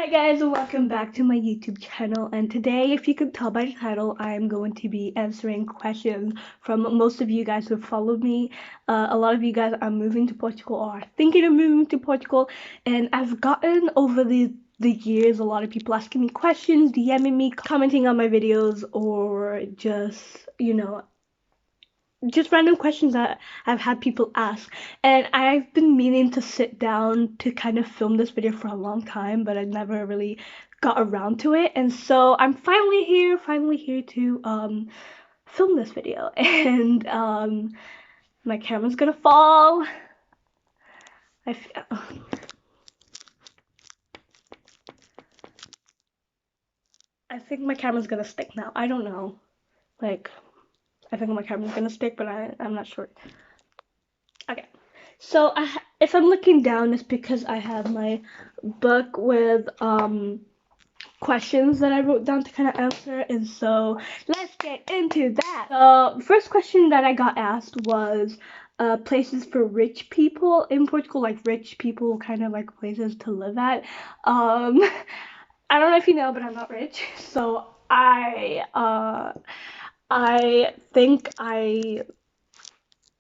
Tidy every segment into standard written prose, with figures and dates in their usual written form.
Hi guys, and welcome back to my YouTube channel. And today, if you could tell by the title, I'm going to be answering questions from most of you guys who followed me. A lot of you guys are moving to Portugal or are thinking of moving to Portugal, and I've gotten over the years a lot of people asking me questions, DMing me, commenting on my videos, or just random questions that I've had people ask. And I've been meaning to sit down to kind of film this video for a long time, but I never really got around to it. And so I'm finally here to film this video. And my camera's gonna fall. I think my camera's gonna stick now. I don't know. Like, I think my camera's gonna stick, but I'm not sure. Okay. So if I'm looking down, it's because I have my book with questions that I wrote down to kind of answer, and so let's get into that. The first question that I got asked was places for rich people in Portugal, like rich people kind of like places to live at. I don't know if you know, but I'm not rich, so I think I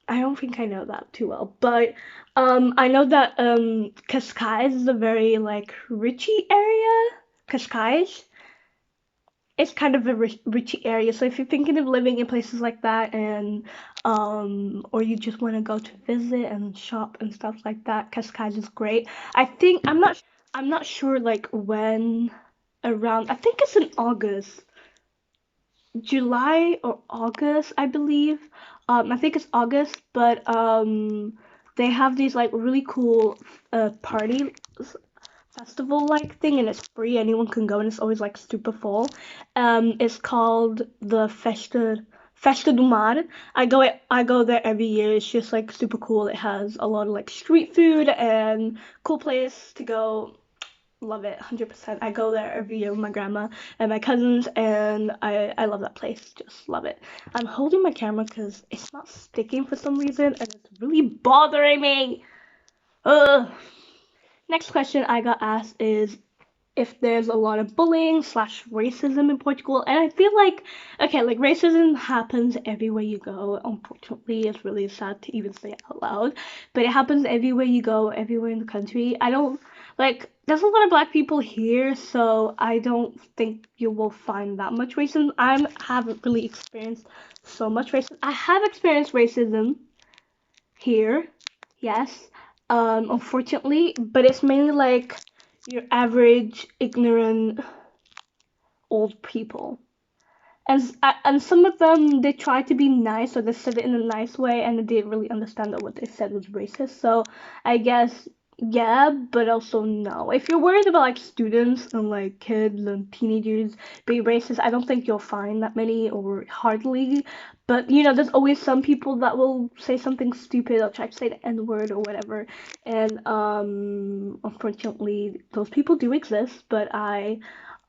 don't think I know that too well, but I know that Cascais is a very like richy area. Cascais is kind of a richy area, so if you're thinking of living in places like that, and or you just want to go to visit and shop and stuff like that, Cascais is great. I'm not sure like when around. I think it's in August. July or August, I believe. I think it's August, but they have these like really cool party festival like thing, and it's free. Anyone can go, and it's always like super full. It's called the Festa do Mar. I go there every year. It's just like super cool. It has a lot of like street food and cool place to go. Love it, 100%. I go there every year with my grandma and my cousins, and I love that place. Just love it. I'm holding my camera because it's not sticking for some reason, and it's really bothering me. Ugh. Next question I got asked is if there's a lot of bullying slash racism in Portugal, and I feel like okay, like racism happens everywhere you go. Unfortunately, it's really sad to even say it out loud, but it happens everywhere you go, everywhere in the country. I don't like. There's a lot of black people here, so I don't think you will find that much racism. I haven't really experienced so much racism. I have experienced racism here, yes, unfortunately, but it's mainly like your average ignorant old people. And some of them they try to be nice or they said it in a nice way and they didn't really understand that what they said was racist. So I guess yeah, but also no. If you're worried about like students and like kids and teenagers being racist, I don't think you'll find that many or hardly. But you know, there's always some people that will say something stupid or try to say the N word or whatever. And unfortunately those people do exist, but I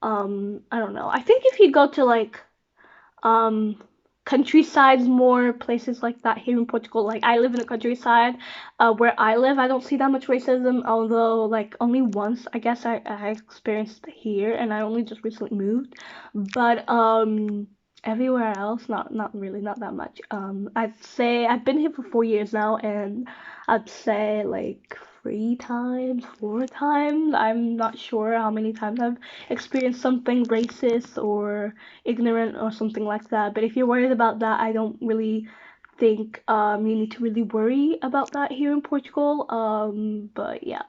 don't know. I think if you go to like um countrysides more, places like that here in Portugal, like I live in a countryside, where I live I don't see that much racism, although like only once I guess I experienced here, and I only just recently moved. But everywhere else not really, not that much. I'd say I've been here for 4 years now, and I'd say like 3 times, 4 times, I'm not sure how many times I've experienced something racist or ignorant or something like that. But if you're worried about that, I don't really think you need to really worry about that here in Portugal. But yeah.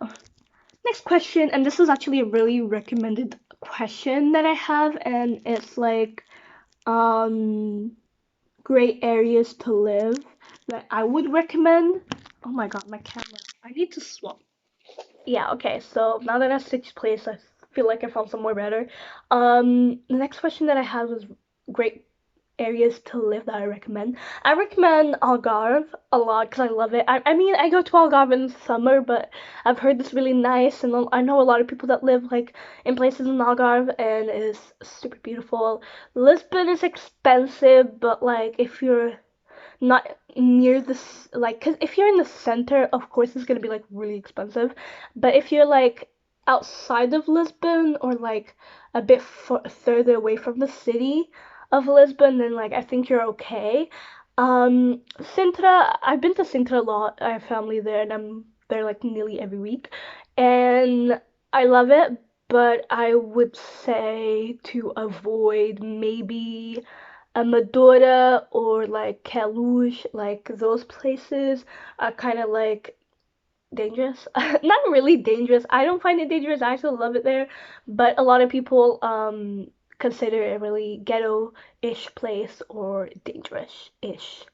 Next question, and this is actually a really recommended question that I have, and it's like um great areas to live that I would recommend. Oh my god, my camera. I need to swap. Yeah, okay, so now that I switched place, I feel like I found somewhere better. The next question that I have is great areas to live that I recommend. I recommend Algarve a lot because I love it. I mean, I go to Algarve in summer, but I've heard it's really nice, and I know a lot of people that live like in places in Algarve, and it's super beautiful. Lisbon is expensive, but like if you're not near like, because if you're in the center, of course it's gonna be like really expensive, but if you're like outside of Lisbon or like a bit further away from the city of Lisbon, then like I think you're okay. Sintra, I've been to Sintra a lot. I have family there, and I'm there like nearly every week, and I love it. But I would say to avoid maybe Amadora or like Caluge, like those places are kind of like dangerous. Not really dangerous. I don't find it dangerous. I still love it there, but a lot of people consider it a really ghetto-ish place or dangerous-ish.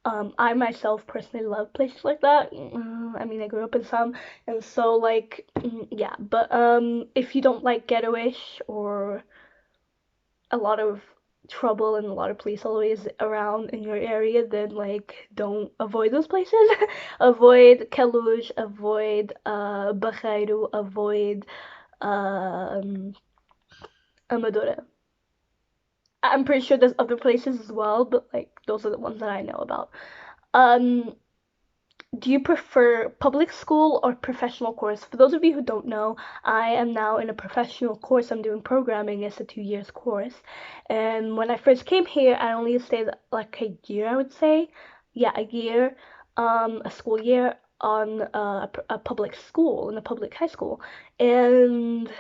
I myself personally love places like that. I mean, I grew up in some, and so like, yeah. But if you don't like ghetto-ish or a lot of trouble and a lot of police always around in your area, then like don't avoid those places. Avoid Kalush, avoid Bakairu, avoid um Amadora. I'm pretty sure there's other places as well, but like those are the ones that I know about. Um do you prefer public school or professional course? For those of you who don't know, I am now in a professional course. I'm doing programming. It's a 2 years course. And when I first came here, I only stayed like a year, I would say. Yeah, a year, a school year on a public school, in a public high school. And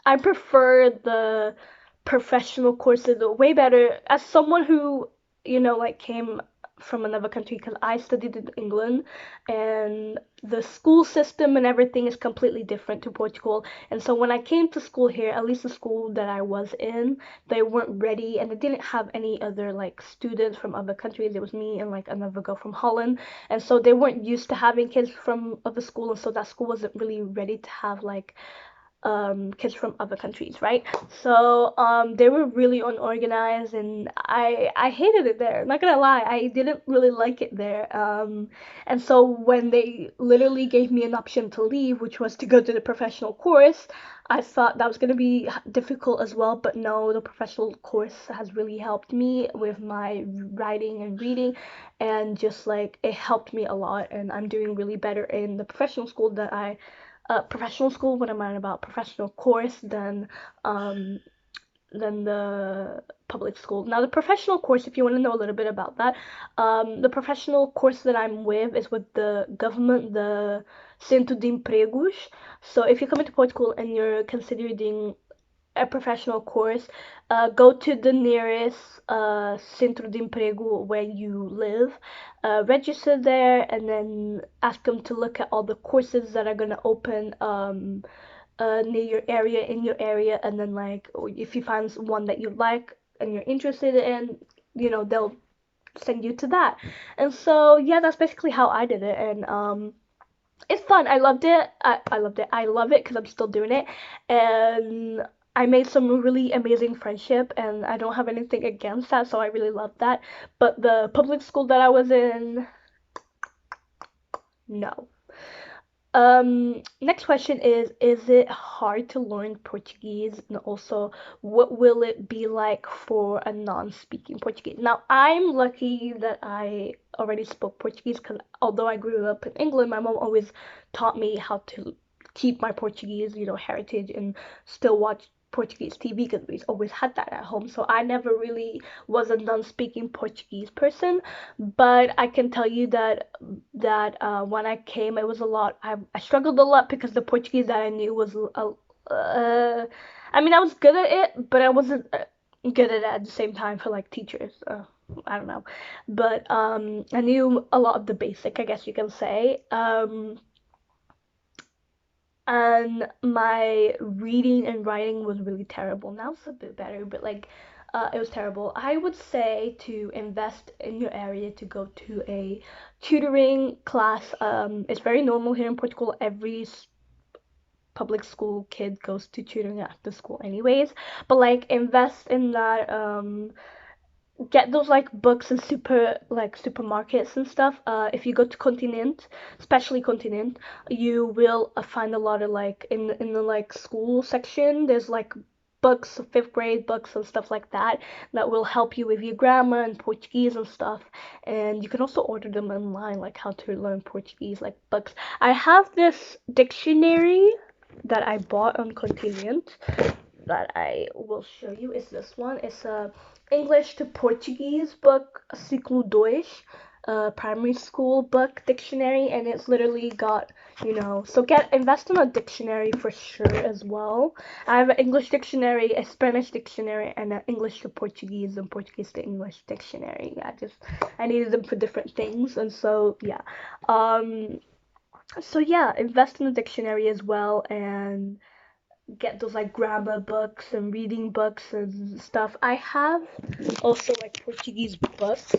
I prefer the professional courses way better as someone who, like came from another country because I studied in England and the school system and everything is completely different to Portugal. And so when I came to school here, at least the school that I was in, they weren't ready and they didn't have any other like students from other countries. It was me and like another girl from Holland. And so they weren't used to having kids from other school and so that school wasn't really ready to have like kids from other countries, right? So they were really unorganized, and I hated it there. Not gonna lie, I didn't really like it there. And so when they literally gave me an option to leave, which was to go to the professional course, I thought that was gonna be difficult as well. But no, the professional course has really helped me with my writing and reading, and just like it helped me a lot. And I'm doing really better in the professional school that I professional school, what am I about? Professional course um than the public school. Now the professional course, if you want to know a little bit about that, the professional course that I'm with is with the government, the Centro de Empregos. So if you come into Portugal and you're considering a professional course, go to the nearest centro de emprego where you live, register there, and then ask them to look at all the courses that are gonna open near your area, in your area, and then like if you find one that you like and you're interested in, they'll send you to that. And so yeah, that's basically how I did it, and it's fun. I loved it. I loved it. I love it because I'm still doing it. And I made some really amazing friendship and I don't have anything against that, so I really love that. But the public school that I was in, no. Next question is it hard to learn Portuguese? And also, what will it be like for a non-speaking Portuguese? Now, I'm lucky that I already spoke Portuguese because although I grew up in England, my mom always taught me how to keep my Portuguese, heritage and still watch Portuguese TV because we always had that at home. So I never really was a non-speaking Portuguese person, but I can tell you when I came, it was a lot. I struggled a lot because the Portuguese that I knew was I mean, I was good at it, but I wasn't good at the same time for like teachers. I don't know, but I knew a lot of the basic, I guess you can say. And my reading and writing was really terrible. Now it's a bit better, but like it was terrible. I would say to invest in your area to go to a tutoring class. It's very normal here in Portugal. Every public school kid goes to tutoring after school anyways, but like invest in that. Get those like books in supermarkets and stuff. If you go to Continent, especially Continent, you will find a lot of like in the like school section. There's like books, fifth grade books and stuff like that that will help you with your grammar and Portuguese and stuff. And you can also order them online, like how to learn Portuguese, like books. I have this dictionary that I bought on Continent that I will show you is this one. It's a English to Portuguese book, Ciclo dois, primary school book dictionary, and it's literally got, so invest in a dictionary for sure as well. I have an English dictionary, a Spanish dictionary, and an English to Portuguese and Portuguese to English dictionary. I needed them for different things, and so yeah. So yeah, invest in a dictionary as well, and get those like grammar books and reading books and stuff. I have also like Portuguese books.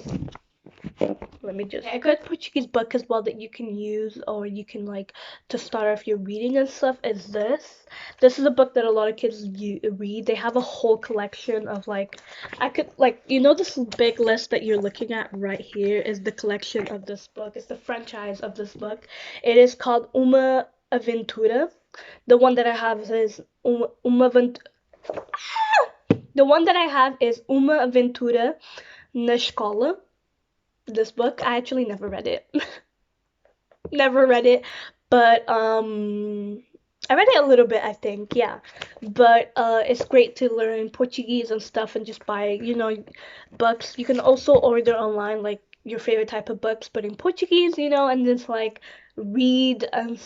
Let me just. A good Portuguese book as well that you can use or you can like to start off your reading and stuff is this. This is a book that a lot of kids read. They have a whole collection of like, I could like, this big list that you're looking at right here is the collection of this book. It's the franchise of this book. It is called Uma Aventura. The one that I have is Uma Vent. The one that I have is Uma Aventura na Escola. This book, I actually never read it. Never read it, but I read it a little bit, I think, yeah. But it's great to learn Portuguese and stuff and just buy, books. You can also order online like your favorite type of books, but in Portuguese, and just like read and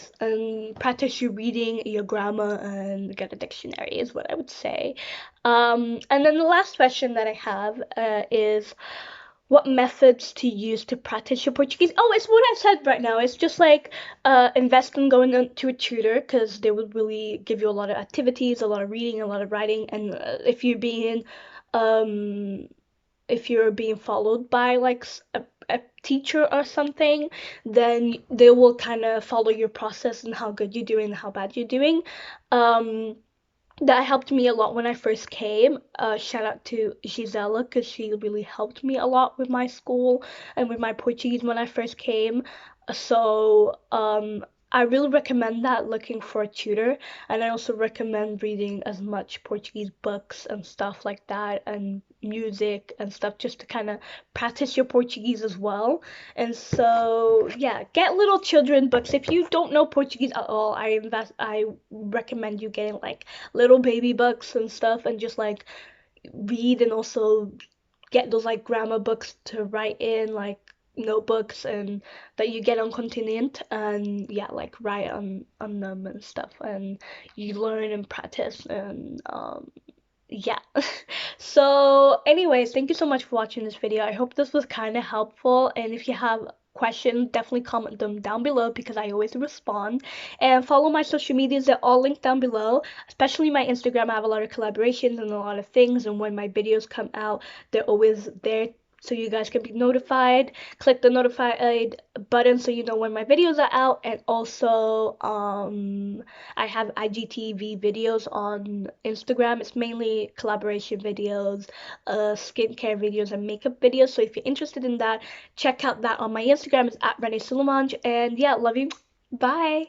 practice your reading, your grammar, and get a dictionary is what I would say. And then the last question that I have is what methods to use to practice your Portuguese. Oh, it's what I said right now. It's just like invest in going to a tutor because they would really give you a lot of activities, a lot of reading, a lot of writing, and um, if you're being followed by like a teacher or something, then they will kind of follow your process and how good you're doing, and how bad you're doing. Um, that helped me a lot when I first came. Shout out to Gisela because she really helped me a lot with my school and with my Portuguese when I first came. So I really recommend that looking for a tutor, and I also recommend reading as much Portuguese books and stuff like that, and music and stuff just to kind of practice your Portuguese as well. And so yeah, get little children books. If you don't know Portuguese at all, I recommend you getting like little baby books and stuff and just like read, and also get those like grammar books to write in, like notebooks and that you get on Continent, and yeah, like write on them and stuff, and you learn and practice, and yeah. So anyways, thank you so much for watching this video. I hope this was kind of helpful, and if you have questions, definitely comment them down below because I always respond. And follow my social medias, they're all linked down below, especially my Instagram. I have a lot of collaborations and a lot of things, and when my videos come out, they're always there so you guys can be notified. Click the notified button so you know when my videos are out. And also I have IGTV videos on Instagram. It's mainly collaboration videos, skincare videos, and makeup videos. So if you're interested in that, check out that on my Instagram. It's at Rania Sulemange. And yeah, love you. Bye.